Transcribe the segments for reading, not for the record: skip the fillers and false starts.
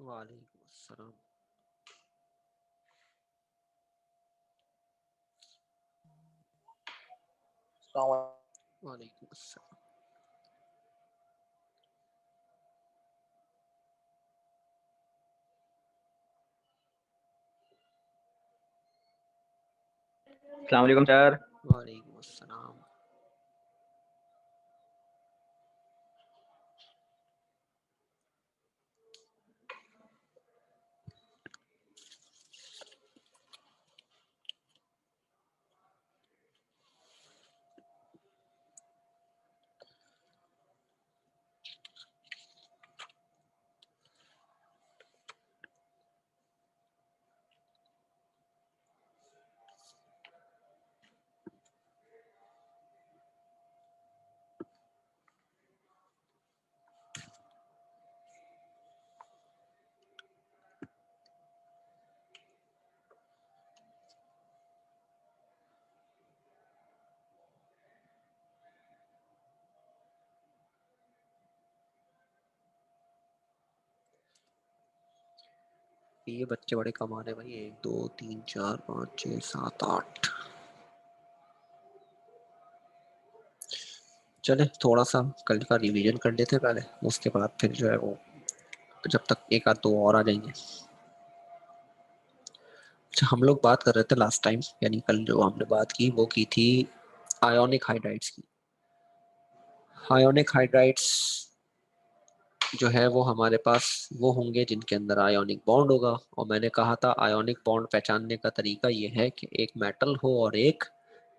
वालेकुम अस्सलाम। वालेकुम अस्सलाम। अस्सलाम वालेकुम सर। वालेकुम अस्सलाम। ये बच्चे बड़े कमा रहे भाई। 1 2 3 4 5 6 7 8। चले थोड़ा सा कल का रिवीजन कर लेते पहले, उसके बाद फिर जो है वो जब तक एक आध दो और आ जाएंगे। अच्छा, हम लोग बात कर रहे थे लास्ट टाइम, यानी कल जो हमने बात की वो की थी आयोनिक हाइड्राइड्स की। आयोनिक हाइड्राइड्स जो है वो हमारे पास वो होंगे जिनके अंदर आयोनिक बॉन्ड होगा। और मैंने कहा था आयोनिक बॉन्ड पहचानने का तरीका ये है कि एक मेटल हो और एक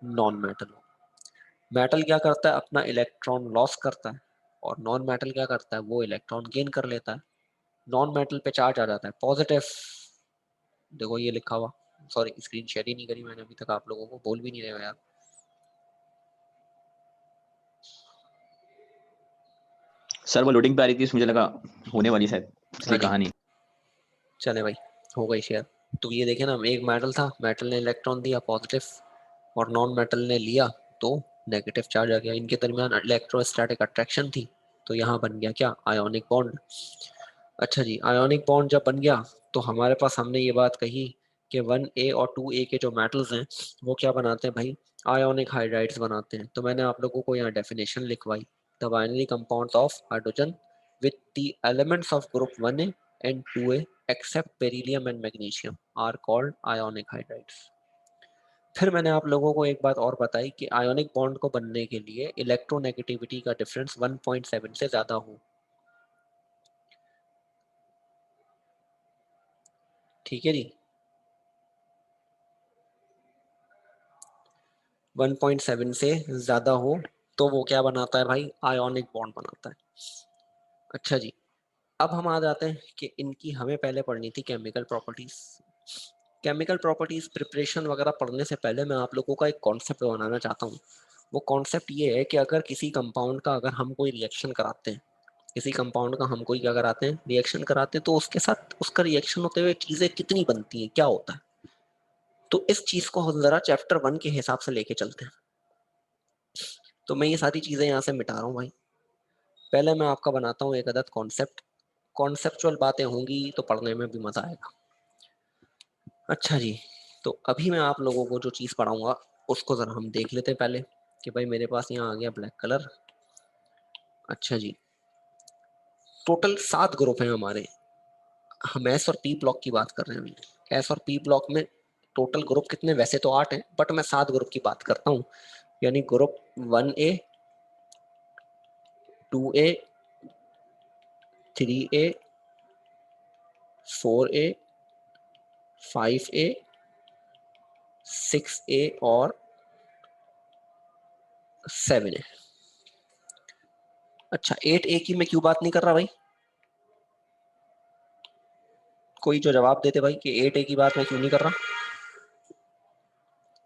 नॉन मेटल हो। मेटल क्या करता है, अपना इलेक्ट्रॉन लॉस करता है, और नॉन मेटल क्या करता है, वो इलेक्ट्रॉन गेन कर लेता है। नॉन मेटल पे चार्ज आ जाता है पॉजिटिव। देखो ये लिखा हुआ, सॉरी स्क्रीन शेयर ही नहीं करी मैंने अभी तक, आप लोगों को बोल भी नहीं रहे हो यार। सर वो लोडिंग पे आ रही थी, मुझे लगा होने वाली शायद, हाँ इसलिए जी, कहा नहीं। चले भाई, हो गई शेयर। तो ये देखे ना, एक मेटल था, मेटल ने इलेक्ट्रॉन दिया पॉजिटिव, और नॉन मेटल ने लिया तो नेगेटिव चार्ज आ गया। इनके दरमियान इलेक्ट्रोस्टैटिक अट्रैक्शन थी, तो यहाँ बन गया क्या, आयोनिक बॉन्ड। अच्छा जी, आयोनिक बॉन्ड जब बन गया तो हमारे पास हमने ये बात कही कि 1A और 2A के जो मेटल्स हैं वो क्या बनाते हैं भाई, आयोनिक हाइड्राइड्स बनाते हैं। तो मैंने आप लोगों को यहाँ डेफिनेशन लिखवाई, the binary compound of hydrogen with the elements of group 1A and 2A except beryllium and magnesium are called ionic hydrides. फिर मैंने आप लोगों को एक बात और बताई कि आयोनिक बॉन्ड को बनने के लिए इलेक्ट्रोनेगेटिविटी का डिफरेंस 1.7 से ज्यादा हो। ठीक है जी, 1.7 से ज्यादा हो तो वो क्या बनाता है भाई, आयोनिक बॉन्ड बनाता है। अच्छा जी, अब हम आ जाते हैं कि इनकी हमें पहले पढ़नी थी chemical properties. Chemical properties preparation वगैरह पढ़ने से पहले मैं आप लोगों का एक कॉन्सेप्ट बनाना चाहता हूँ। वो कॉन्सेप्ट ये है कि अगर किसी कंपाउंड का अगर हम कोई रिएक्शन कराते हैं, किसी कंपाउंड का हम कोई क्या कराते हैं, रिएक्शन कराते हैं, तो उसके साथ उसका रिएक्शन होते हुए चीजें कितनी बनती हैं, क्या होता है। तो इस चीज को हम जरा चैप्टर 1 के हिसाब से लेके चलते हैं। तो मैं ये सारी चीजें यहाँ से मिटा रहा हूँ भाई। पहले मैं आपका बनाता हूँ एक अदद कॉन्सेप्ट। कॉन्सेप्चुअल बातें होंगी तो पढ़ने में भी मजा आएगा। अच्छा जी, तो अभी मैं आप लोगों को जो चीज़ पढ़ाऊंगा उसको ज़रा हम देख लेते हैं पहले, कि भाई मेरे पास यहाँ आ गया ब्लैक कलर। अच्छा जी, टोटल 7 ग्रुप हैं हमारे। हम एस और पी ब्लॉक की बात कर रहे हैं अभी। एस और पी ब्लॉक में टोटल ग्रुप कितने, वैसे तो 8 हैं, बट मैं 7 ग्रुप की बात करता हूँ। यानी group 1A, 2A, 3A, 4A, 5A, 6A और 7A। अच्छा, 8A की मैं क्यों बात नहीं कर रहा भाई, कोई जो जवाब देते भाई कि 8A की बात मैं क्यों नहीं कर रहा।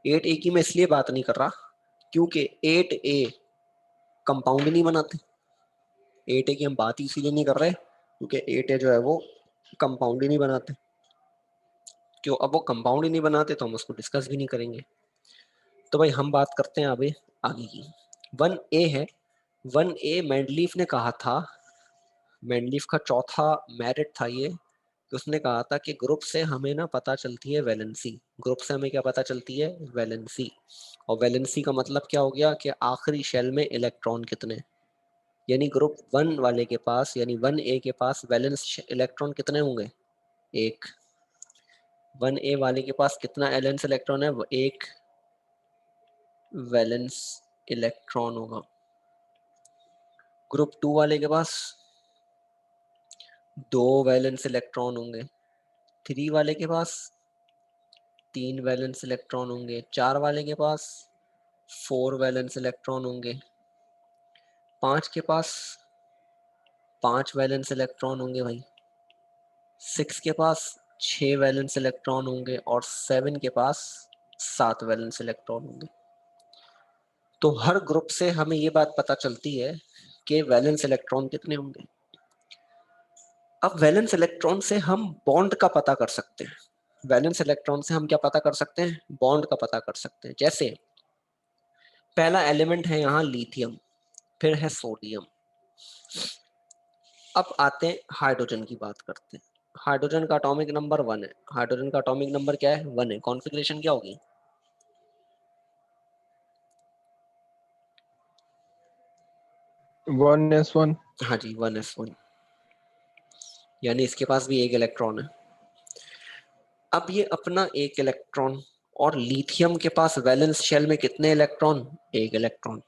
8A की मैं इसलिए बात नहीं कर रहा क्योंकि 8A कंपाउंड नहीं बनाते। 8A की हम बात ही इसीलिए नहीं कर रहे क्योंकि 8A जो है वो कंपाउंड ही नहीं बनाते। क्यों, अब वो कंपाउंड ही नहीं बनाते तो हम उसको डिस्कस भी नहीं करेंगे। तो भाई हम बात करते हैं अभी आगे की। 1A है, 1A मैंडलीफ ने कहा था, मैंडलीफ का चौथा मेरिट था ये, तो उसने कहा था कि ग्रुप से हमें ना पता चलती है वैलेंसी, ग्रुप से हमें क्या पता चलती है, वैलेंसी। और वैलेंसी का मतलब क्या हो गया कि आखिरी शेल में इलेक्ट्रॉन कितने, यानी ग्रुप 1 वाले के पास, यानी 1A के पास वैलेंस इलेक्ट्रॉन कितने होंगे, एक। 1A वाले के पास कितना वैलेंस इलेक्ट्रॉन है, एक वैलेंस इलेक्ट्रॉन होगा। ग्रुप 2 वाले के पास 2 वैलेंस इलेक्ट्रॉन होंगे। 3 वाले के पास 3 वैलेंस इलेक्ट्रॉन होंगे। 4 वाले के पास 4 वैलेंस इलेक्ट्रॉन होंगे। 5 के पास 5 वैलेंस इलेक्ट्रॉन होंगे भाई। 6 के पास 6 वैलेंस इलेक्ट्रॉन होंगे और 7 के पास 7 वैलेंस इलेक्ट्रॉन होंगे। तो हर ग्रुप से हमें ये बात पता चलती है कि वैलेंस इलेक्ट्रॉन कितने होंगे। अब वैलेंस इलेक्ट्रॉन से हम बॉन्ड का पता कर सकते हैं। वैलेंस इलेक्ट्रॉन से हम क्या पता कर सकते हैं, बॉन्ड का पता कर सकते हैं। जैसे पहला एलिमेंट है यहाँ लिथियम, फिर है सोडियम। अब आते हैं हाइड्रोजन की बात करते हैं। हाइड्रोजन का एटॉमिक नंबर 1 है। हाइड्रोजन का एटॉमिक नंबर क्या है, 1 है। कॉन्फ़िगरेशन क्या होगी, 1s1। हाँ जी 1s1, यानी इसके पास भी एक इलेक्ट्रॉन है। अब ये अपना एक इलेक्ट्रॉन, और लिथियम के पास वैलेंस शेल में कितने इलेक्ट्रॉन, एक इलेक्ट्रॉन।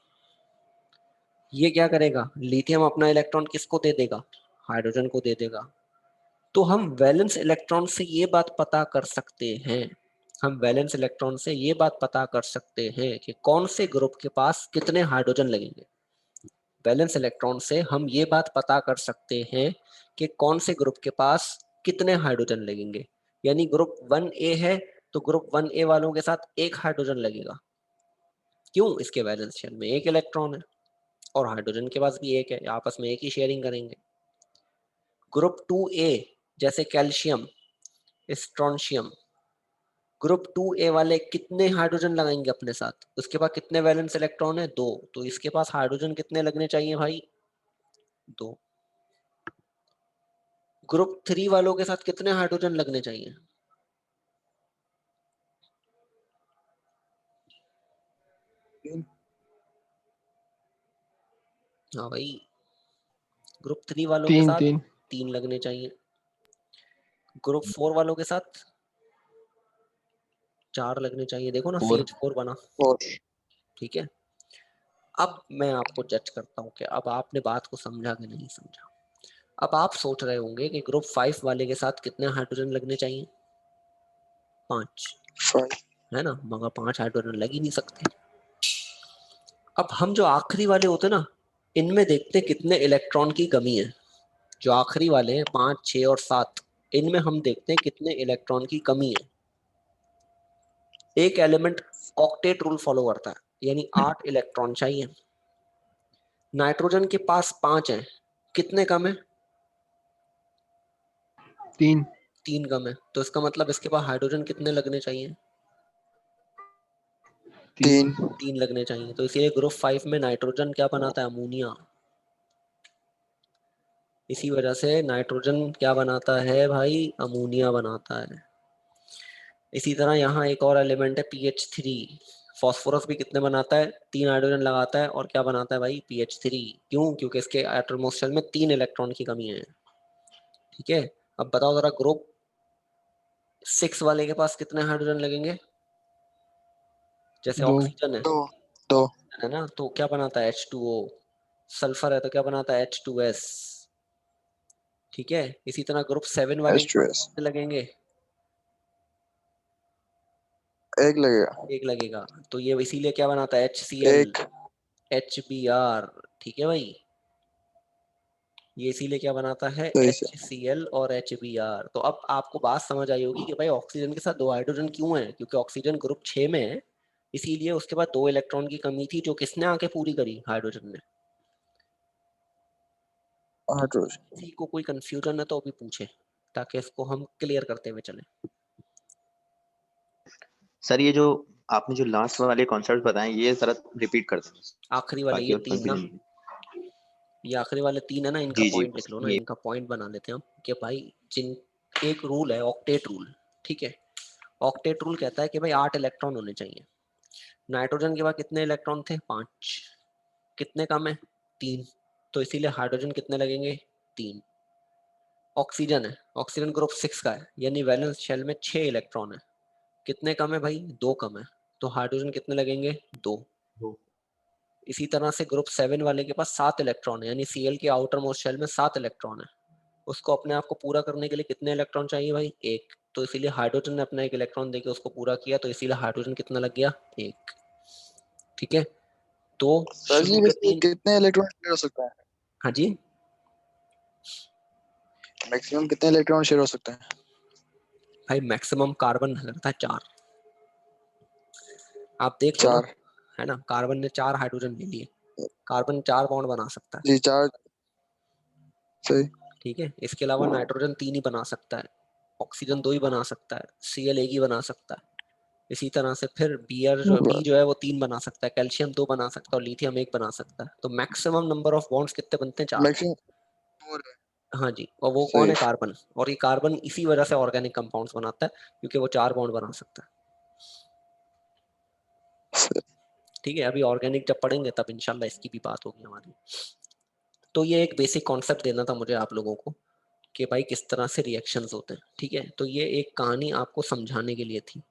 ये क्या करेगा, लिथियम अपना इलेक्ट्रॉन किसको दे देगा, हाइड्रोजन को दे देगा। तो हम वैलेंस इलेक्ट्रॉन से ये बात पता कर सकते हैं, हम वैलेंस इलेक्ट्रॉन से ये बात पता कर सकते हैं कि कौन से ग्रुप के पास कितने हाइड्रोजन लगेंगे। वैलेंस इलेक्ट्रॉन से हम ये बात पता कर सकते हैं कि कौन से ग्रुप के पास कितने हाइड्रोजन लगेंगे। यानी ग्रुप 1A है तो ग्रुप 1A वालों के साथ एक हाइड्रोजन लगेगा। क्यों, इसके वैलेंस शेल में एक इलेक्ट्रॉन है और हाइड्रोजन के पास भी एक है, आपस में एक ही शेयरिंग करेंगे। ग्रुप 2A जैसे कैल्शियम, स्ट्रोंशियम, ग्रुप 2A वाले कितने हाइड्रोजन लगाएंगे अपने साथ, उसके पास कितने वैलेंस इलेक्ट्रॉन है, 2। तो इसके पास हाइड्रोजन कितने लगने चाहिए भाई, 2। ग्रुप 3 वालों के साथ कितने हाइड्रोजन लगने चाहिए, हाँ भाई, ग्रुप 3 वालों के 3 साथ 3। 3 लगने चाहिए। ग्रुप 4 वालों के साथ 4 लगने चाहिए। देखो ना 4 CH4 बना, और ठीक है। अब मैं आपको जज करता हूँ कि अब आपने बात को समझा कि नहीं समझा। अब आप सोच रहे होंगे कि ग्रुप 5 वाले के साथ कितने हाइड्रोजन लगने चाहिए, 5, 5। है ना, मगर 5 हाइड्रोजन लग ही नहीं सकते। अब हम जो आखिरी वाले होते ना, इनमें देखते हैं कितने इलेक्ट्रॉन की कमी है। जो आखिरी वाले हैं 5, 6 और 7, इनमें हम देखते हैं कितने इलेक्ट्रॉन की कमी है। एक एलिमेंट ऑक्टेट रूल फॉलो करता है, यानी 8 इलेक्ट्रॉन चाहिए। नाइट्रोजन के पास 5 है, कितने कम है, 3 3 कम है। तो इसका मतलब इसके पास हाइड्रोजन कितने लगने चाहिए, 3। 3 लगने चाहिए। तो इसीलिए ग्रुप 5 में नाइट्रोजन क्या बनाता है, अमोनिया। इसी वजह से नाइट्रोजन क्या बनाता है भाई, अमोनिया बनाता है। इसी तरह यहाँ एक और एलिमेंट है PH3। फॉस्फोरस भी कितने बनाता है, 3 हाइड्रोजन लगाता है और क्या बनाता है भाई, PH3। क्यों, क्योंकि इसके एटमॉस्फेयर शेल में 3 इलेक्ट्रॉन की कमी है, ठीक है। अब बताओ जरा, ग्रुप 6 वाले के पास कितने हाइड्रोजन लगेंगे, जैसे 2 ऑक्सीजन है, 2। है ना, तो क्या बनाता है H2O। सल्फर है तो क्या बनाता है H2S, ठीक है। इसी तरह ग्रुप 7 वाले के पास H2S कितने लगेंगे, एक लगेगा। एक लगेगा। तो ये इसीलिए क्या बनाता है, HCl, एक HBr, ठीक है भाई। ये इसीलिए क्या बनाता है, सही से। HCl और HBr। तो अब आपको बात समझ आई होगी कि भाई ऑक्सीजन के साथ 2 हाइड्रोजन क्यों है, क्योंकि ऑक्सीजन ग्रुप 6 में है, इसीलिए उसके बाद 2 इलेक्ट्रॉन की कमी थी, जो किसने आके पूरी करी, हाइड्रोजन ने। हाइड्रोजन। किसी को कोई कंफ्यूजन है तो अभी पूछे, ताकि इसको हम क्लियर करते हुए चले। सर ये जो आपने जो लास्ट वाले कॉन्सेप्ट बताए ये जरा रिपीट कर दें, आखिरी वाले बाकी ये और 3 ना, कंफ्यूजन। ये आखिरी वाले 3 है ना, इनका जी जी पॉइंट लिख लो ना, ये इनका पॉइंट बना लेते हैं हम कि भाई जिन एक रूल है ऑक्टेट रूल, ठीक है। ऑक्टेट रूल कहता है कि भाई 8 इलेक्ट्रॉन होने चाहिए। नाइट्रोजन के पास कितने इलेक्ट्रॉन थे? 5। कितने कम है? 3। तो इसीलिए हाइड्रोजन कितने लगेंगे? 3। ऑक्सीजन है, ऑक्सीजन ग्रुप 6 का है, यानी वैलेंस शेल में 6 इलेक्ट्रॉन है। कितने कम है भाई? 2 कम है। तो हाइड्रोजन कितने लगेंगे? 2। दो। इसी तरह से ग्रुप 7 वाले के पास 7 इलेक्ट्रॉन है, यानी Cl के आउटर मोस्ट शेल में 7 इलेक्ट्रॉन है। उसको अपने आप को पूरा करने के लिए कितने इलेक्ट्रॉन चाहिए भाई? 1। तो इसीलिए हाइड्रोजन ने अपना 1 इलेक्ट्रॉन देके उसको पूरा किया, तो इसीलिए हाइड्रोजन कितना लग गया? 1। ठीक है, तो सर शुरू जी के वैसे 3। कितने इलेक्ट्रॉन शेयर हो सकता है? हाँ जी, मैक्सिमम कितने इलेक्ट्रॉन शेयर हो सकता है? भाई मैक्सिमम कार्बन लगता है 4। आप देख लो ना, 4। है ना, कार्बन ने 4 हाइड्रोजन ले लिए, कार्बन 4 बॉन्ड बना सकता है। जी 4। सही। ठीक है, इसके अलावा नाइट्रोजन 3 ही बना सकता है, ऑक्सीजन 2 ही बना सकता है, Cl 1 ही बना सकता है। इसी तरह से फिर बी जो है वो 3 बना सकता है, कैल्शियम 2 बना सकता है और लिथियम 1 बना सकता है। तो मैक्सिमम नंबर ऑफ बॉन्ड्स कितने बनते हैं? 4। मैक्सिमम 4 है। हाँ जी, और वो कौन सही। है? कार्बन। और ये कार्बन इसी वजह से ऑर्गेनिक कंपाउंड्स बनाता है, क्योंकि वो 4 बॉन्ड बना सकता है। सही। ठीक है, अभी ऑर्गेनिक जब पढ़ेंगे तब इंशाल्लाह इसकी भी बात होगी हमारी। तो ये एक बेसिक कॉन्सेप्ट देना था मुझे आप लोगों को कि भाई किस तरह से रिएक्शंस होते हैं। ठीक है, तो ये एक कहानी आपको समझाने के लिए थी।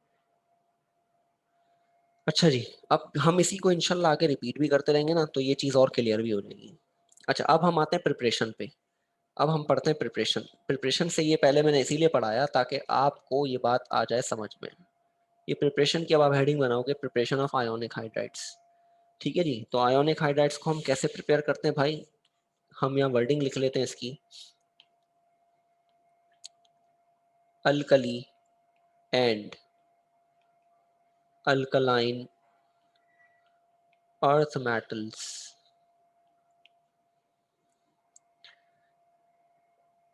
अच्छा जी, अब हम इसी को इंशाल्लाह आगे रिपीट भी करते रहेंगे ना, तो ये चीज़ और क्लियर भी हो जाएगी। अच्छा, अब हम आते हैं प्रिपरेशन पे। अब हम पढ़ते हैं प्रिपरेशन। प्रिपरेशन से ये पहले मैंने इसीलिए पढ़ाया ताकि आपको ये बात आ जाए समझ में। ये प्रिपरेशन की अब आप हेडिंग बनाओगे, प्रिपरेशन ऑफ आयोनिक हाइड्राइड्स। ठीक है जी, तो आयोनिक हाइड्राइड्स को हम कैसे प्रिपेयर करते हैं भाई? हम यहाँ वर्डिंग लिख लेते हैं इसकी, alkali and alkaline earth metals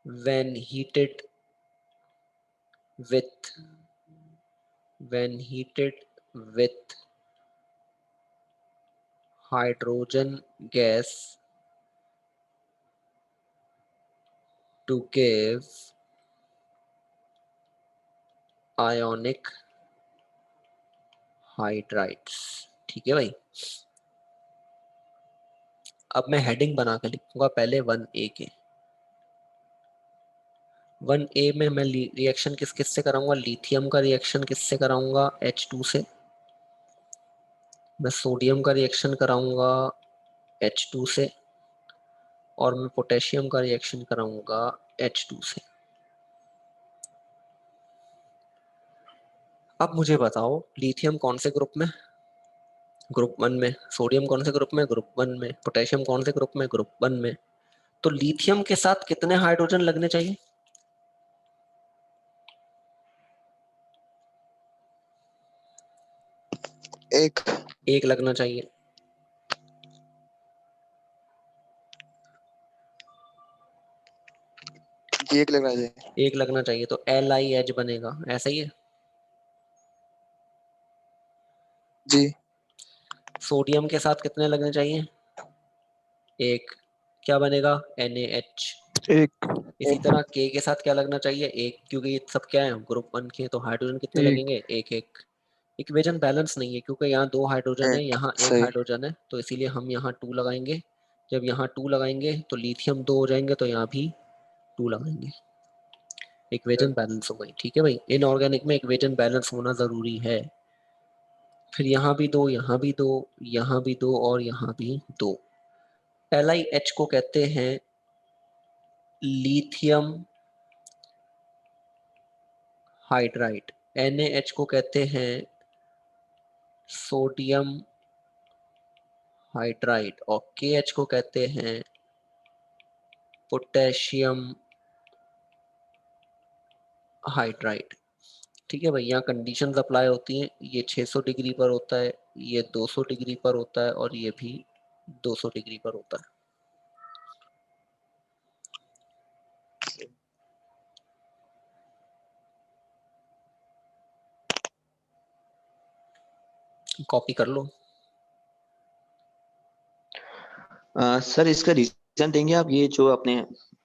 when heated with when heated with hydrogen gas to give ionic hydrides। ठीक है भाई, अब मैं हेडिंग बना के लिखूंगा पहले 1A के। 1A में मैं रिएक्शन किस किस से कराऊंगा? लिथियम का रिएक्शन किससे कराऊंगा? H2 से। मैं सोडियम का रिएक्शन कराऊंगा H2 से, और मैं पोटेशियम का रिएक्शन कराऊंगा H2 से। अब मुझे बताओ, लिथियम कौन से ग्रुप में? ग्रुप 1 में। सोडियम कौन से ग्रुप में? ग्रुप 1 में। पोटेशियम कौन से ग्रुप में? ग्रुप 1 में। तो लिथियम के साथ कितने हाइड्रोजन लगने चाहिए? 1। 1 लगना चाहिए। जी 1 लगना चाहिए। 1 लगना चाहिए, तो LiH बनेगा, ऐसा ही है। जी। सोडियम के साथ कितने लगने चाहिए? 1। क्या बनेगा? NaH। 1। इसी तरह K के साथ क्या लगना चाहिए? 1, क्योंकि ये सब क्या है? ग्रुप 1 के, तो हाइड्रोजन कितने 1। लगेंगे? 1 1। इक्वेशन बैलेंस नहीं है, क्योंकि यहाँ 2 हाइड्रोजन है, 1। यहाँ 1 सही। हाइड्रोजन है, तो इसीलिए हम यहाँ 2 लगाएंगे। जब यहाँ 2 लगाएंगे तो लिथियम 2 हो जाएंगे, तो यहाँ भी 2 लगाएंगे। इक्वेशन बैलेंस हो गई। ठीक है भाई, इनऑर्गेनिक में इक्वेशन बैलेंस होना जरूरी है। फिर यहाँ भी 2, यहाँ भी 2, यहाँ भी 2 और यहाँ भी 2। LiH को कहते हैं लिथियम हाइड्राइड। NaH को कहते हैं सोडियम हाइड्राइड, और KH को कहते हैं पोटेशियम हाइड्राइड। ठीक है भाई, यहाँ कंडीशंस अप्लाई होती हैं। ये 600 डिग्री पर होता है, ये 200 डिग्री पर होता है, और ये भी 200 डिग्री पर होता है। कॉपी कर लो। सर इसका रीजन देंगे आप, ये जो आपने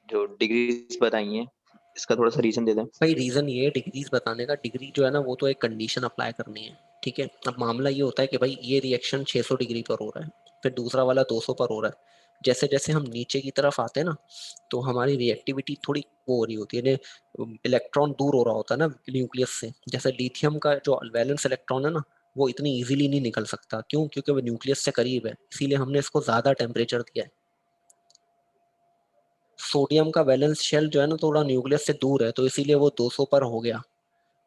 जो डिग्रीज बताई हैं इसका थोड़ा सा रीजन दे दें। भाई रीजन ये है डिग्रीज बताने का, डिग्री जो है ना वो तो एक कंडीशन अप्लाई करनी है, ठीक है। अब मामला ये होता है कि भाई ये रिएक्शन 600 डिग्री पर हो रहा है, फिर दूसरा वाला 200 पर हो रहा है। जैसे जैसे हम नीचे की तरफ आते हैं ना, तो हमारी रिएक्टिविटी थोड़ी वो हो रही होती है, इलेक्ट्रॉन दूर हो रहा होता है ना न्यूक्लियस से। जैसे लिथियम का जो वैलेंस इलेक्ट्रॉन है ना, वो इतनी इजीली नहीं निकल सकता, क्यों? क्योंकि वो न्यूक्लियस से करीब है, इसीलिए हमने इसको ज्यादा टेम्परेचर दिया है। सोडियम का वैलेंस शेल जो है ना थोड़ा न्यूक्लियस से दूर है, तो इसीलिए वो 200 पर हो गया।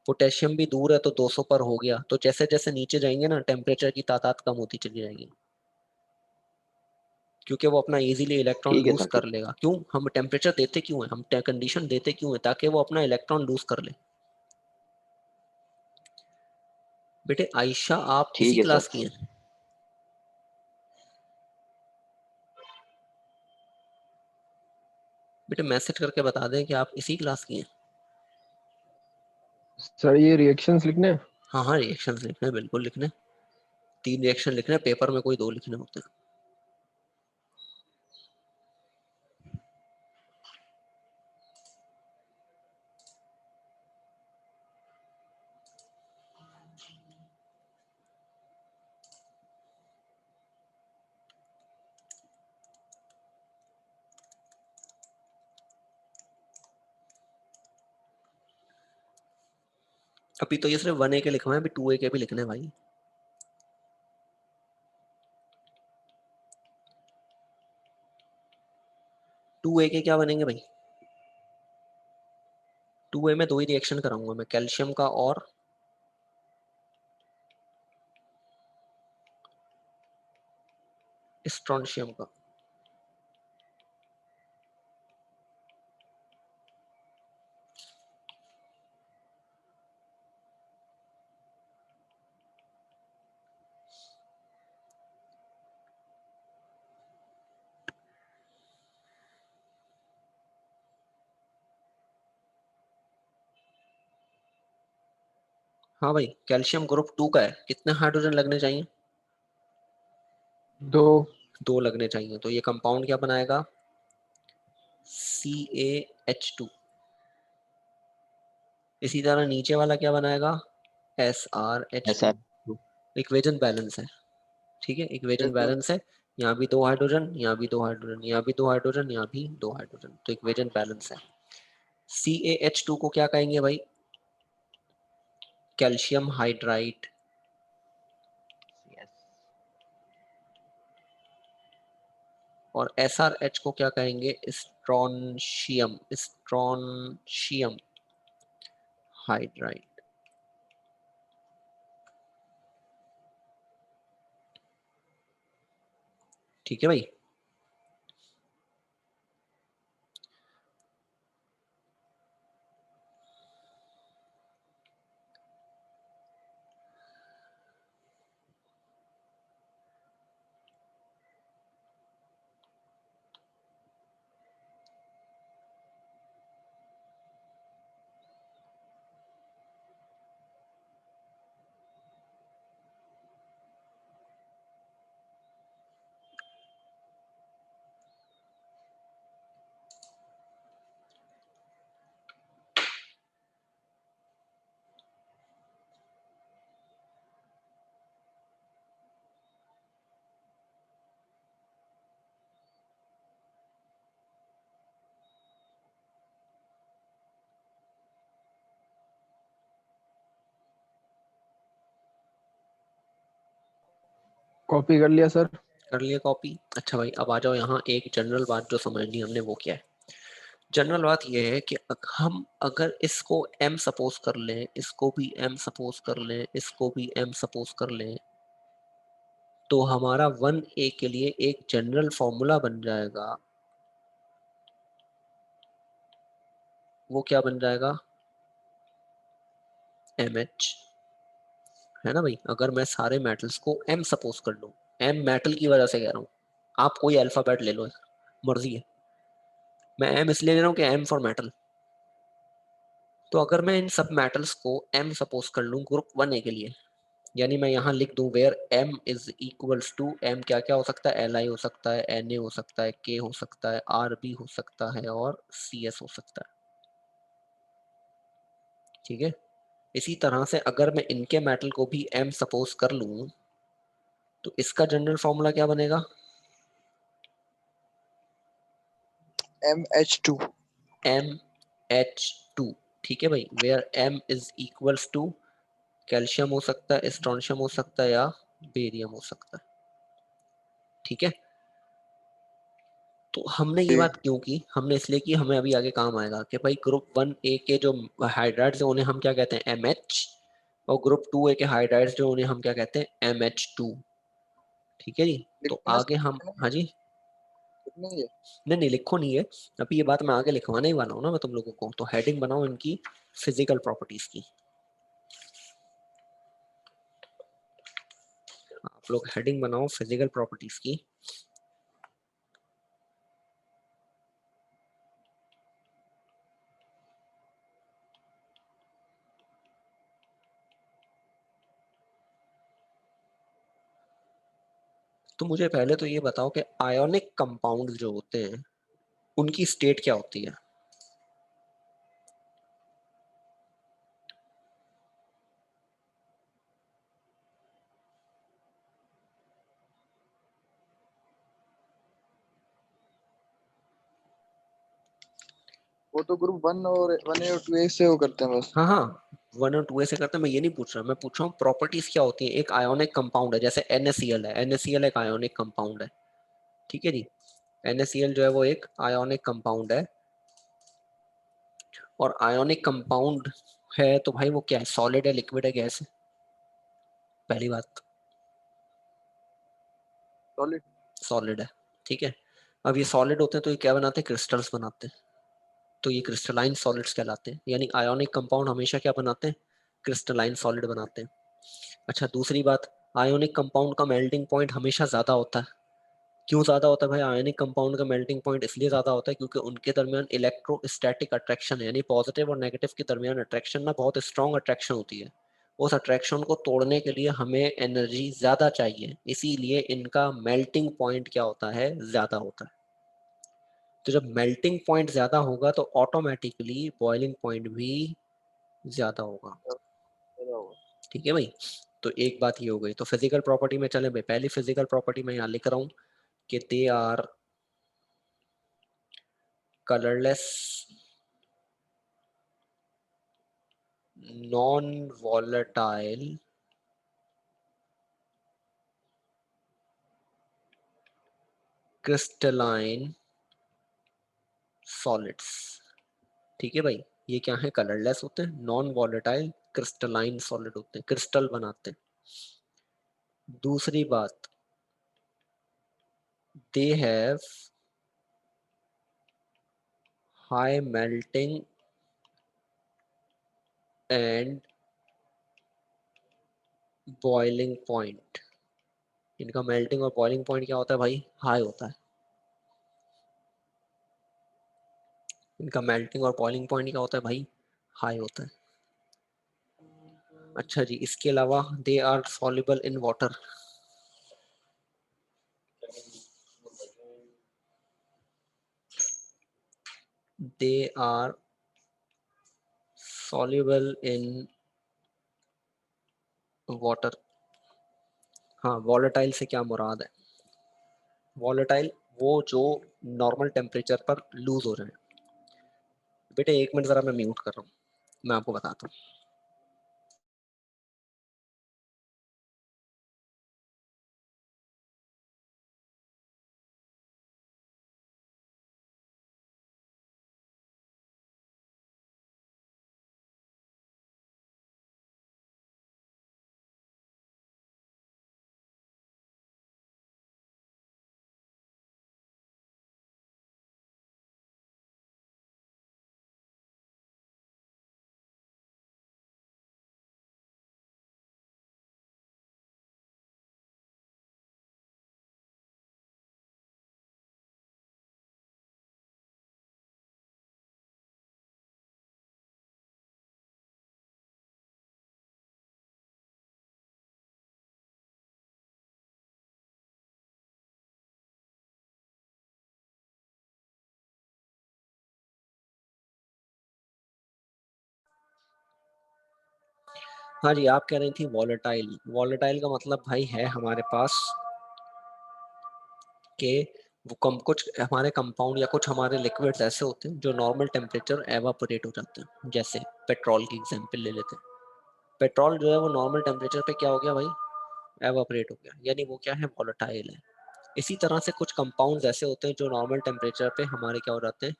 पोटेशियम भी दूर है तो 200 पर हो गया। तो जैसे जैसे नीचे जाएंगे ना, टेम्परेचर की तादाद कम होती चली जाएगी, क्योंकि वो अपना इजीली इलेक्ट्रॉन ठीक है लूज सर, कर ठीक। लेगा। क्यों हम टेम्परेचर देते क्यों है, हम कंडीशन देते क्यों है? ताकि वो अपना इलेक्ट्रॉन लूज कर ले। बेटे आयशा आप इसी ठीक है क्लास सर। की हैं? बेटे मैसेज करके बता दें कि आप इसी क्लास की हैं। सर ये रिएक्शंस लिखने हैं? हाँ हाँ, रिएक्शन लिखने हैं, बिल्कुल लिखने हैं। 3 रिएक्शन लिखने हैं, पेपर में कोई 2 लिखने होते हैं। अभी तो ये सिर्फ 1A के लिखवाए, अभी 2A के भी लिखने हैं भाई। टू ए के क्या बनेंगे भाई? 2A में 2 ही रिएक्शन कराऊंगा मैं, कैल्शियम का और स्ट्रोंशियम का। हाँ भाई, कैल्शियम ग्रुप 2 का है, कितने हाइड्रोजन लगने चाहिए? 2। 2 लगने चाहिए। तो ये कंपाउंड क्या बनाएगा? CaH2। इसी तरह नीचे वाला क्या बनाएगा? SrH2। ऐसा है। इक्वेजन बैलेंस है, ठीक है, इक्वेजन बैलेंस है। यहाँ भी 2 हाइड्रोजन, यहाँ भी 2 हाइड्रोजन, यहाँ भी 2 हाइड्रोजन, यहाँ भी 2 हाइड्रोजन, तो इक्वेजन बैलेंस है। CaH2 को क्या कहेंगे भाई? Calcium hydride. Yes. और SrH को क्या कहेंगे? Strontium, strontium hydride. ठीक है भाई। कॉपी कर लिया सर। कर लिया कॉपी? अच्छा भाई, अब आ जाओ यहाँ, एक जनरल बात जो समझनी हमने वो क्या है। जनरल बात ये है कि हम अगर इसको m सपोज कर लें, इसको भी m सपोज कर लें, इसको भी m सपोज कर लें, तो हमारा 1A के लिए एक जनरल फॉर्मूला बन जाएगा। वो क्या बन जाएगा? MH, है ना भाई। अगर मैं सारे मेटल्स को m सपोज कर लूं, m मेटल की वजह से कह रहा हूँ, आप कोई अल्फाबेट ले लो, मर्जी है, मैं m इसलिए ले रहा हूँ कि m फॉर मेटल। तो अगर मैं इन सब मेटल्स को m सपोज कर लूं ग्रुप 1A के लिए, यानी मैं यहाँ लिख दूं where m is equals to, m क्या क्या हो सकता है? Li हो सकता है, Na हो सकता है, K हो सकता है, Rb हो सकता है और Cs हो सकता है। ठीक है। इसी तरह से अगर मैं इनके मेटल को भी M सपोज कर लूं तो इसका जनरल फॉर्मूला क्या बनेगा? MH2। MH2। ठीक है भाई, where M is equals to calcium हो सकता है, स्ट्रोंशियम हो सकता है या बेरियम हो सकता है। ठीक है, तो हमने ये जी बात क्यों की? हमने इसलिए कि हमें अभी आगे काम आएगा कि भाई ग्रुप 1A के जो हाइड्राइड्स हैं उन्हें हम क्या कहते हैं? MH। और ग्रुप 2A के हाइड्राइड्स जो उन्हें हम क्या कहते हैं? MH2। ठीक है जी। तो लिखना आगे हम, हाँ जी, लिखना ही है। नहीं नहीं लिखो नहीं है, अभी ये बात मैं आगे लिखवाने ही वाला हूँ ना मैं तुम लोगों को। तो हेडिंग बनाओ इनकी फिजिकल प्रॉपर्टीज की। आप लोग हेडिंग बनाओ फिजिकल प्रॉपर्टीज की। तो मुझे पहले तो ये बताओ कि आयोनिक कंपाउंड जो होते हैं उनकी स्टेट क्या होती है? वो तो ग्रुप 1 और 1A और 2A से वो करते हैं बस। हाँ हाँ, 1 और 2A से करते हैं, मैं ये नहीं पूछ रहा, मैं पूछ रहा हूँ प्रॉपर्टीज क्या होती है। एक आयोनिक कंपाउंड है, जैसे NaCl है, NaCl एक आयोनिक कंपाउंड है। ठीक है जी, NaCl जो है वो एक आयोनिक कंपाउंड है। और आयोनिक कंपाउंड है तो भाई वो क्या है? सॉलिड है, लिक्विड है, गैस है? पहली बात, सॉलिड। सॉलिड है। ठीक है, अब ये सॉलिड होते हैं तो ये क्या बनाते हैं? क्रिस्टल्स बनाते हैं। तो ये क्रिस्टलाइन सॉलिड्स कहलाते हैं। यानी आयोनिक कंपाउंड हमेशा क्या बनाते हैं? क्रिस्टलाइन सॉलिड बनाते हैं। अच्छा, दूसरी बात, आयोनिक कंपाउंड का मेल्टिंग पॉइंट हमेशा ज्यादा होता है। क्यों ज्यादा होता है भाई? आयोनिक कंपाउंड का मेल्टिंग पॉइंट इसलिए ज्यादा होता है क्योंकि उनके दरमियान इलेक्ट्रोस्टैटिक अट्रैक्शन है, यानी पॉजिटिव और नेगेटिव के दरमियान अट्रैक्शन ना बहुत स्ट्रॉन्ग अट्रैक्शन होती है। उस अट्रैक्शन को तोड़ने के लिए हमें एनर्जी ज्यादा चाहिए, इसीलिए इनका मेल्टिंग पॉइंट क्या होता है? ज्यादा होता है। तो जब मेल्टिंग पॉइंट ज्यादा होगा तो ऑटोमेटिकली बॉइलिंग पॉइंट भी ज्यादा होगा। ठीक है भाई, तो एक बात ये हो गई। तो फिजिकल प्रॉपर्टी में चले भाई, पहली फिजिकल प्रॉपर्टी मैं यहाँ लिख रहा हूँ कि they are colourless, non volatile, crystalline solids. ठीक है भाई, ये क्या है? कलरलेस होते हैं, नॉन वॉलेटाइल, क्रिस्टलाइन सॉलिड होते हैं, क्रिस्टल बनाते हैं। दूसरी बात, they have high melting and boiling point. इनका मेल्टिंग और बॉइलिंग पॉइंट क्या होता है भाई? हाई होता है। इनका मेल्टिंग और बॉइलिंग पॉइंट क्या होता है भाई? हाई होता है। अच्छा जी, इसके अलावा they are soluble in water. They are soluble in water. हाँ, वॉलेटाइल से क्या मुराद है? वॉलेटाइल वो जो नॉर्मल टेम्परेचर पर लूज हो रहे हैं। बेटे एक मिनट जरा मैं म्यूट कर रहा हूँ, मैं आपको बताता हूँ। हाँ जी, आप कह रही थी वॉलेटाइल। वॉलेटाइल का मतलब भाई है हमारे पास के वो कम कुछ हमारे कंपाउंड या कुछ हमारे लिक्विड्स ऐसे होते हैं जो नॉर्मल टेम्परेचर एवापोरेट हो जाते हैं। जैसे पेट्रोल की एग्जांपल ले लेते हैं। पेट्रोल जो है वो नॉर्मल टेम्परेचर पे क्या हो गया भाई, एवापोरेट हो गया, यानी वो क्या है, वॉलेटाइल है। इसी तरह से कुछ कंपाउंड्स ऐसे होते हैं जो नॉर्मल टेम्परेचर पे हमारे क्या हो जाते हैं,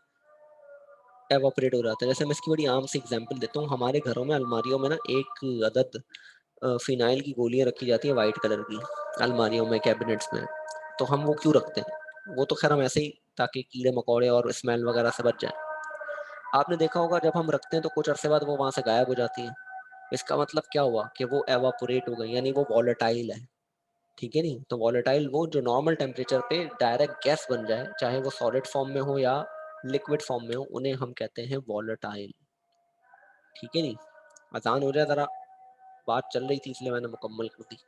एवापोरेट हो जाते हैं। जैसे मैं इसकी बड़ी आम सी एग्जांपल देता हूँ। हमारे घरों में अलमारियों में ना एक अदद फिनाइल की गोलियां रखी जाती है वाइट कलर की, अलमारियों में, कैबिनेट्स में। तो हम वो क्यों रखते हैं, वो तो खैर हम ऐसे ही, ताकि कीड़े मकोड़े और स्मेल वगैरह से बच जाए। आपने देखा होगा जब हम रखते हैं तो कुछ अरसे बाद वो वहां से गायब हो जाती है। इसका मतलब क्या हुआ कि वो एवापोरेट हो गई, यानी वो वॉलेटाइल है। ठीक है नहीं, तो वॉलेटाइल वो जो नॉर्मल टेम्परेचर पे डायरेक्ट गैस बन जाए, चाहे वो सॉलिड फॉर्म में हो या लिक्विड फॉर्म में हो, उन्हें हम कहते हैं वॉलेटाइल। ठीक है नहीं, आसान हो जाए जरा, बात चल रही थी इसलिए मैंने मुकम्मल कर दी।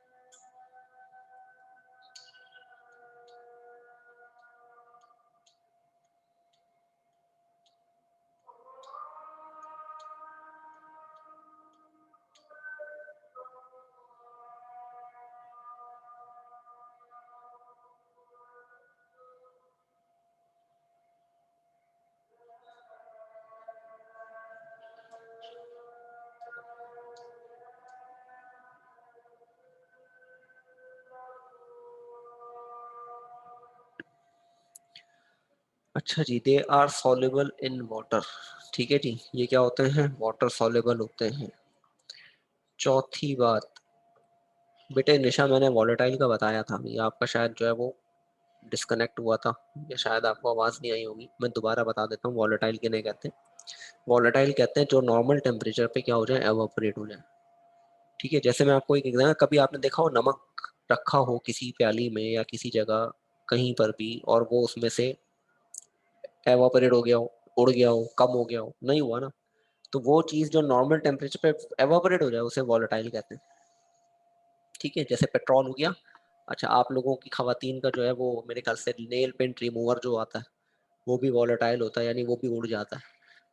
अच्छा जी, they are soluble in water. ठीक है जी, ये क्या होते हैं, वाटर सॉल्युबल होते हैं। चौथी बात, बेटे निशा मैंने वॉलेटाइल का बताया था, ये आपका शायद जो है वो डिस्कनेक्ट हुआ था, या शायद आपको आवाज़ नहीं आई होगी। मैं दोबारा बता देता हूँ वॉलेटाइल किन्हें कहते हैं। वॉलेटाइल कहते हैं जो नॉर्मल टेम्परेचर पे क्या हो जाए, एवापोरेट हो जाए। ठीक है, जैसे मैं आपको एक एग्जाम्पल, कभी आपने देखा हो नमक रखा हो किसी प्याली में या किसी जगह कहीं पर भी, और वो उसमें से एवापोरेट हो गया हो, उड़ गया हो, कम हो गया हो, नहीं हुआ ना। तो वो चीज़ जो नॉर्मल टेम्परेचर पे एवापोरेट हो जाए उसे वॉलेटाइल कहते हैं। ठीक है, जैसे पेट्रोल हो गया। अच्छा, आप लोगों की खवातीन का जो है वो मेरे ख्याल से नेल पेंट रिमूवर जो आता है वो भी वॉलेटाइल होता है, यानी वो भी उड़ जाता है।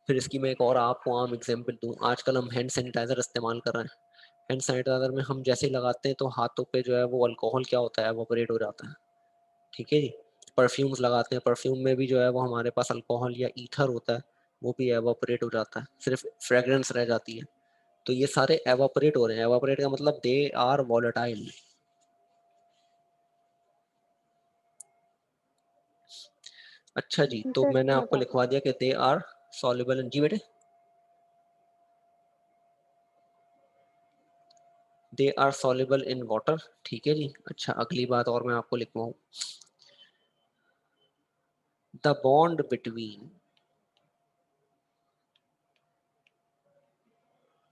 फिर इसकी मैं एक और आपको आम एग्जांपल दूं, आजकल हम हैंड सैनिटाइजर इस्तेमाल कर रहे हैं। हैंड सैनिटाइजर में हम जैसे ही लगाते हैं तो हाथों पे जो है वो अल्कोहल क्या होता है, एवापोरेट हो जाता है। ठीक है जी। परफ्यूम्स लगाते हैं, परफ्यूम में भी जो है वो हमारे पास अल्कोहल या ईथर होता है, वो भी एवापोरेट हो जाता है, सिर्फ फ्रेग्रेंस रह जाती है। तो ये सारे एवापोरेट हो रहे हैं। एवापोरेट का मतलब दे आर वॉलेटाइल। अच्छा जी, जी तो सर, मैंने मैं आपको लिखवा दिया कि दे आर सॉल्युबल इन, जी बेटे, they are soluble in water. ठीक है जी। अच्छा, अगली बात और मैं आपको लिखवाऊं, the bond between,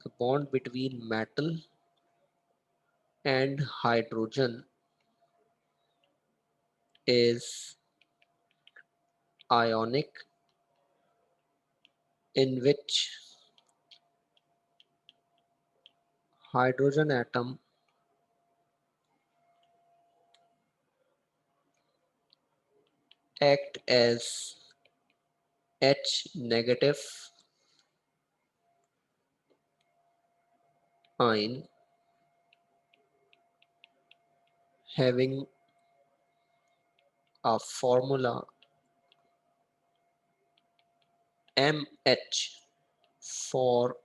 the bond between metal and hydrogen is ionic, in which hydrogen atom act as H negative ion having a formula MH for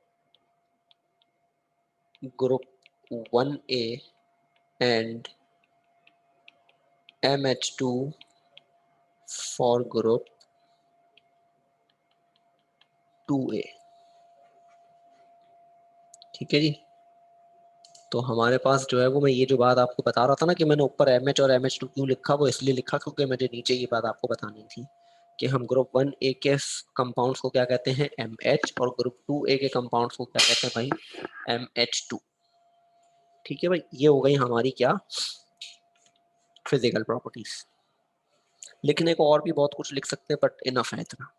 group 1A and MH2 for group 2A। ठीक है जी। तो हमारे पास जो है वो, मैं ये जो बात आपको बता रहा था ना कि मैंने ऊपर MH और MH2 क्यों लिखा, वो इसलिए लिखा क्योंकि मुझे नीचे ये बात आपको बतानी थी कि हम ग्रुप 1A के कंपाउंड्स को क्या कहते हैं, MH, और ग्रुप 2A के कंपाउंड्स को क्या कहते हैं भाई, MH2। ठीक है भाई, ये हो गई हमारी क्या, फिजिकल प्रॉपर्टीज। लिखने को और भी बहुत कुछ लिख सकते हैं बट इनफ है इतना।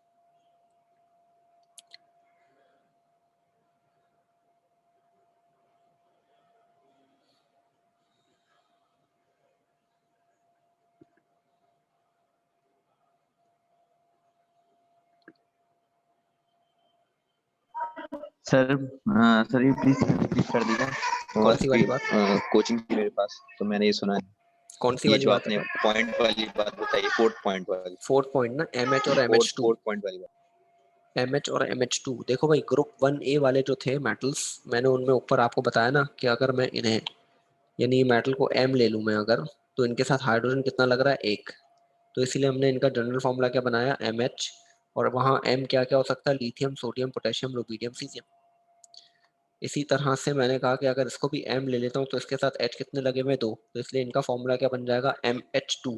सर सर ये प्लीज रिपीट कर दीजिए। कौन सी वाली बात? कोचिंग थी मेरे पास तो मैंने ये सुना है। कौन सी ये वाली जो बात है आपने भाई? पॉइंट वाली बात बताई, फोर्थ पॉइंट वाली, फोर्थ पॉइंट ना, MH और फोर्थ MH2। फोर्थ पॉइंट वाली बात। MH और MH2 देखो भाई, ग्रुप 1A वाले जो थे मेटल्स, मैंने उनमें ऊपर आपको बताया ना कि अगर मैं इन्हें, यानी मेटल को M ले लूँ मैं अगर, तो इनके साथ हाइड्रोजन कितना लग रहा है? एक। तो इसीलिए हमने इनका जनरल फॉर्मूला क्या बनाया? MH। और वहाँ M क्या क्या हो सकता है? Lithium, sodium, potassium, rubidium, caesium. इसी तरह से मैंने कहा कि अगर इसको भी M ले लेता हूँ तो इसके साथ H कितने लगे हुए? दो। तो इसलिए इनका फॉर्मूला क्या बन जाएगा? MH2।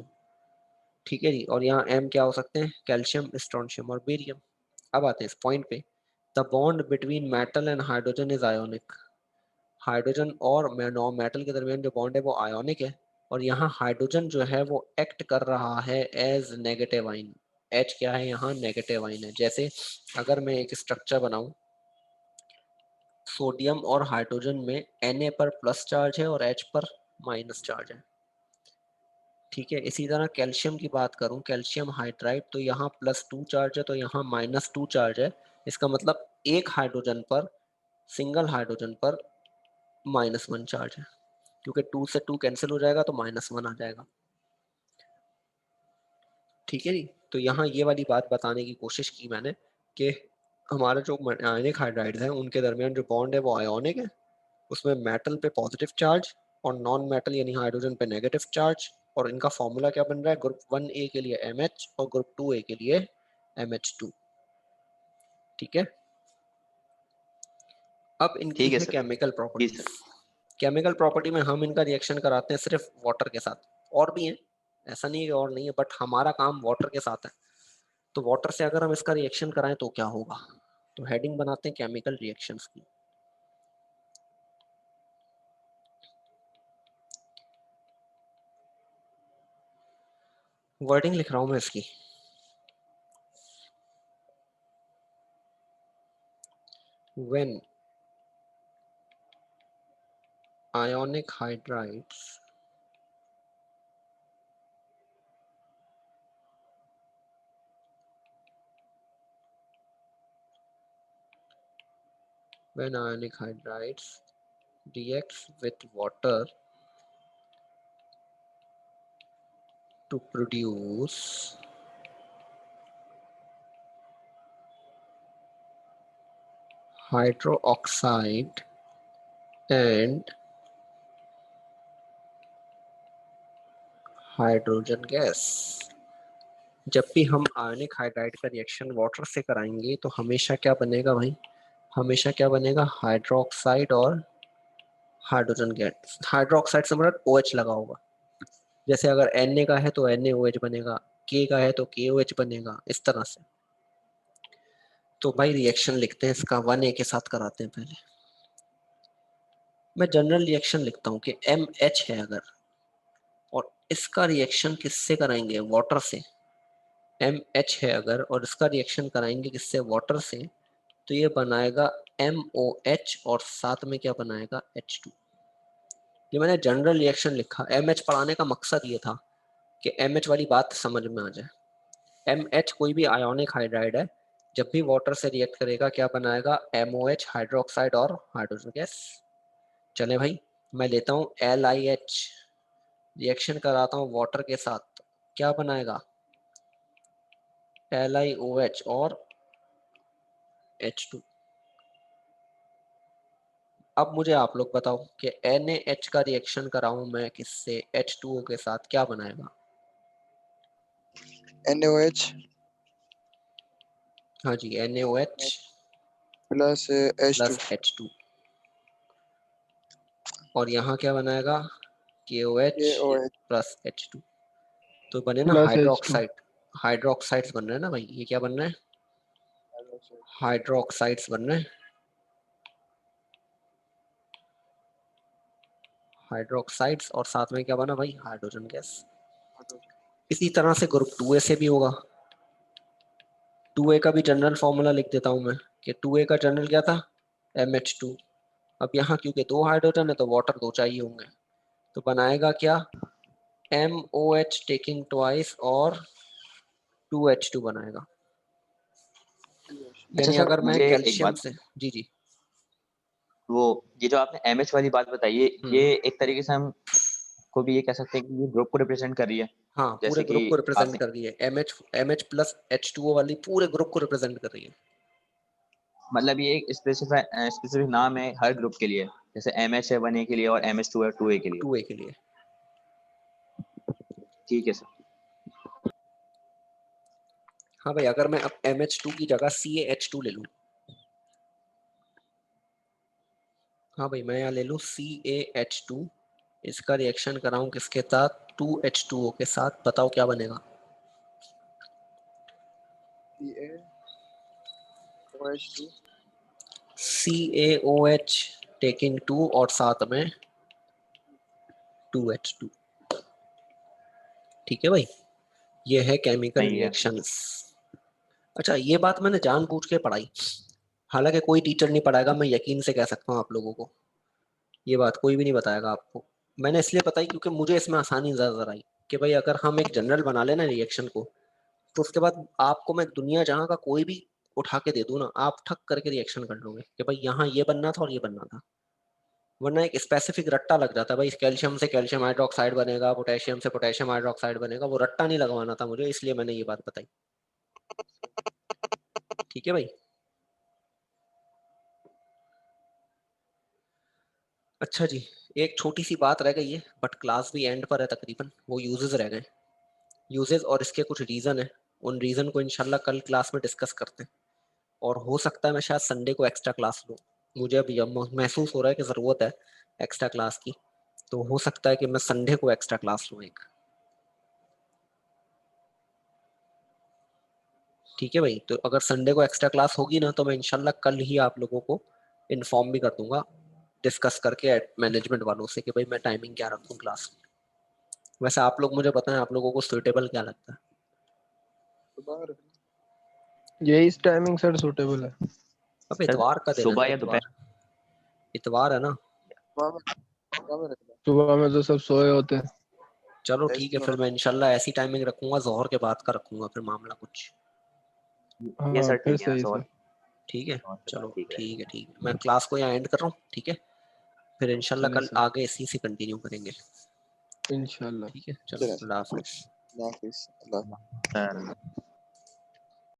ठीक है जी। और यहाँ M क्या हो सकते हैं? कैल्शियम, स्ट्रोंशियम और बेरियम। अब आते हैं इस पॉइंट पे। The bond between metal and hydrogen is ionic. Hydrogen और नॉन मेटल के दरमियान जो बॉन्ड है वो आयोनिक है। और यहाँ हाइड्रोजन जो है वो एक्ट कर रहा है एज नेगेटिव आइन। H क्या है यहाँ? नेगेटिव आइन है। जैसे अगर मैं एक स्ट्रक्चर बनाऊं, सोडियम और हाइड्रोजन में Na पर प्लस चार्ज है और H पर माइनस चार्ज है। ठीक है। इसी तरह कैल्शियम की बात करूं, कैल्शियम हाइड्राइड, तो यहाँ +2 चार्ज है तो यहाँ -2 चार्ज है। इसका मतलब एक हाइड्रोजन पर, सिंगल हाइड्रोजन पर -1 चार्ज है, क्योंकि 2 से 2 कैंसिल हो जाएगा तो -1 आ जाएगा। ठीक है जी। तो यहाँ ये वाली बात बताने की कोशिश की मैंने कि हमारा जो आयनिक हाइड्राइड्स हैं उनके दरमियान जो बॉन्ड है वो आयोनिक है। उसमें मेटल पे पॉजिटिव चार्ज और नॉन मेटल यानी हाइड्रोजन पे नेगेटिव चार्ज। और इनका फॉर्मूला क्या बन रहा है? ग्रुप 1A के लिए MH और ग्रुप 2A के लिए MH2। ठीक है। अब इनकी ठीक है है सर। केमिकल जी प्रॉपर्टीज। सर। केमिकल प्रॉपर्टी में हम इनका रिएक्शन कराते हैं सिर्फ वाटर के साथ। और भी हैं, ऐसा नहीं है कि और नहीं है, बट हमारा काम वाटर के साथ है। तो वाटर से अगर हम इसका रिएक्शन कराएं तो क्या होगा? तो हेडिंग बनाते हैं केमिकल रिएक्शंस की। वर्डिंग लिख रहा हूं मैं इसकी। When ionic hydrides when ionic hydrides reacts with water to produce hydroxide and hydrogen gas. जब भी हम आयनिक हाइड्राइड का रिएक्शन वाटर से कराएंगे तो हमेशा क्या बनेगा भाई? हमेशा क्या बनेगा? हाइड्रोक्साइड और हाइड्रोजन गैस। हाइड्रोक्साइड से मतलब OH लगा होगा। जैसे अगर Na का है तो NaOH बनेगा, K का है तो KOH बनेगा, इस तरह से। तो भाई रिएक्शन लिखते हैं इसका, 1A के साथ कराते हैं पहले। मैं जनरल रिएक्शन लिखता हूँ कि MH है अगर, और इसका रिएक्शन किससे कराएंगे? वाटर से। MH है अगर और इसका रिएक्शन कराएंगे किससे? वाटर से। तो ये बनाएगा MOH और साथ में क्या बनाएगा? H2। ये मैंने जनरल रिएक्शन लिखा। MH पढ़ाने का मकसद ये था कि MH वाली बात समझ में आ जाए। MH कोई भी आयोनिक हाइड्राइड है, जब भी वाटर से रिएक्ट करेगा क्या बनाएगा? MOH, हाइड्रोक्साइड और हाइड्रोजन गैस। चले भाई, मैं लेता हूँ LiH, रिएक्शन कराता हूँ वाटर के साथ, क्या बनाएगा? LiOH और H2। अब मुझे आप लोग बताओ कि NaH का रिएक्शन कराऊं मैं किससे? H2O के साथ, क्या बनाएगा? NaOH हाँ जी, NaOH plus H2। Plus H2। और यहाँ क्या बनाएगा? KOH KOH plus H2। तो बने ना प्लस H2। हाइड्रोक्साइड। हाइड्रोक्साइड्स बन रहे हैं ना भाई, ये क्या बन रहे हैं? हाइड्रोक्साइड्स बन रहे हैं। हाइड्रोक्साइड्स और साथ में क्या बना भाई? Hydrogen gas. इसी तरह से ग्रुप 2A से भी होगा। 2A का भी जनरल फॉर्मूला लिख देता हूं मैं कि 2A का जनरल क्या था? MH2। अब यहाँ क्योंकि दो हाइड्रोजन है तो वाटर दो चाहिए होंगे, तो बनाएगा क्या? MOH टेकिंग ट्वाइस और 2H2 बनाएगा। अच्छा यानी सर, अगर मैं मुझे एक कैल्शियम बात, से, जी जी, वो ये जो आपने एमएच वाली बात बताई है, ये एक तरीके से हम को भी ये कह सकते हैं कि ये ग्रुप को रिप्रेजेंट कर रही है। हाँ, पूरे जैसे ग्रुप कि को रिप्रेजेंट आपने कर रही है। MH प्लस H2O वाली पूरे ग्रुप को रिप्रेजेंट कर रही है। मतलब ये एक स्पेसिफिक नाम है हर ग्रुप के लिए, जैसे एमएच है 1A के लिए और एमएच2 है 2A के लिए। 2A के लिए। ठीक है सर। हाँ भाई, अगर मैं अब MH2 की जगह CaH2 ले लूं, हाँ भाई मैं यहाँ ले लूं CaH2, इसका रिएक्शन कराऊं किसके साथ, 2H2O के साथ, बताओ क्या बनेगा। CaOH2 CaOH टेकिंग 2 और साथ में 2H2। ठीक है भाई, ये है केमिकल सही है। रिएक्शंस। अच्छा, ये बात मैंने जानबूझ के पढ़ाई, हालांकि कोई टीचर नहीं पढ़ाएगा, मैं यकीन से कह सकता हूँ आप लोगों को, ये बात कोई भी नहीं बताएगा आपको। मैंने इसलिए बताई क्योंकि मुझे इसमें आसानी ज्यादा आई कि भाई अगर हम एक जनरल बना लेना रिएक्शन को, तो उसके बाद आपको मैं दुनिया जहाँ का कोई भी उठा के दे दूं ना, आप ठक करके रिएक्शन कर लोगे कि भाई यहाँ ये बनना था और ये बनना था। वरना एक स्पेसिफिक रट्टा लग जाता है भाई, कैल्शियम से कैल्शियम हाइड्रोक्साइड बनेगा, पोटेशियम से पोटेशियम हाइड्रोक्साइड बनेगा, वो रट्टा नहीं लगवाना था मुझे, इसलिए मैंने ये बात बताई। ठीक है भाई। अच्छा जी, एक छोटी सी बात रह गई है, बट क्लास भी एंड पर है तकरीबन, वो यूजेस रह गए। यूजेस और इसके कुछ रीजन है, उन रीजन को इंशाल्लाह कल क्लास में डिस्कस करते हैं। और हो सकता है मैं शायद संडे को एक्स्ट्रा क्लास लूँ, मुझे अभी महसूस हो रहा है कि ज़रूरत है एक्स्ट्रा क्लास की, तो हो सकता है कि मैं संडे को एक्स्ट्रा क्लास लूँ एक। ठीक है भाई, तो अगर संडे को एक्स्ट्रा क्लास होगी ना, तो मैं इंशाल्लाह कल ही आप लोगों को इन्फॉर्म भी कर दूंगा, डिस्कस करके मैनेजमेंट वालों से कि भाई मैं टाइमिंग क्या रखूँ क्लास। वैसे आप लोग मुझे बताएं, आप लोगों को सुटेबल क्या लगता है। यही इस टाइमिंग सर सूटेबल है। अब इतवार का दिन है ना, सुबह या दोपहर? इतवार है ना। सुबह में तो सब सोए होते हैं। चलो ठीक है, फिर मैं इंशाल्लाह ऐसी टाइमिंग रखूंगा, जोहर के बाद का रखूंगा फिर मामला कुछ। ये हाँ सर फिर ठीक है ना सही सर। सर। ठीक है, और के बाद चलो ठीक है। ठीक है, ठीक है, मैं क्लास को यहाँ एंड कर रहा हूँ। ठीक है, फिर इंशाल्लाह चले कल सर, आगे इसी से कंटिन्यू करेंगे। इंशाल्लाह। ठीक है, चलो, अल्लाह हाफिज़। अल्लाह हाफिज़। सर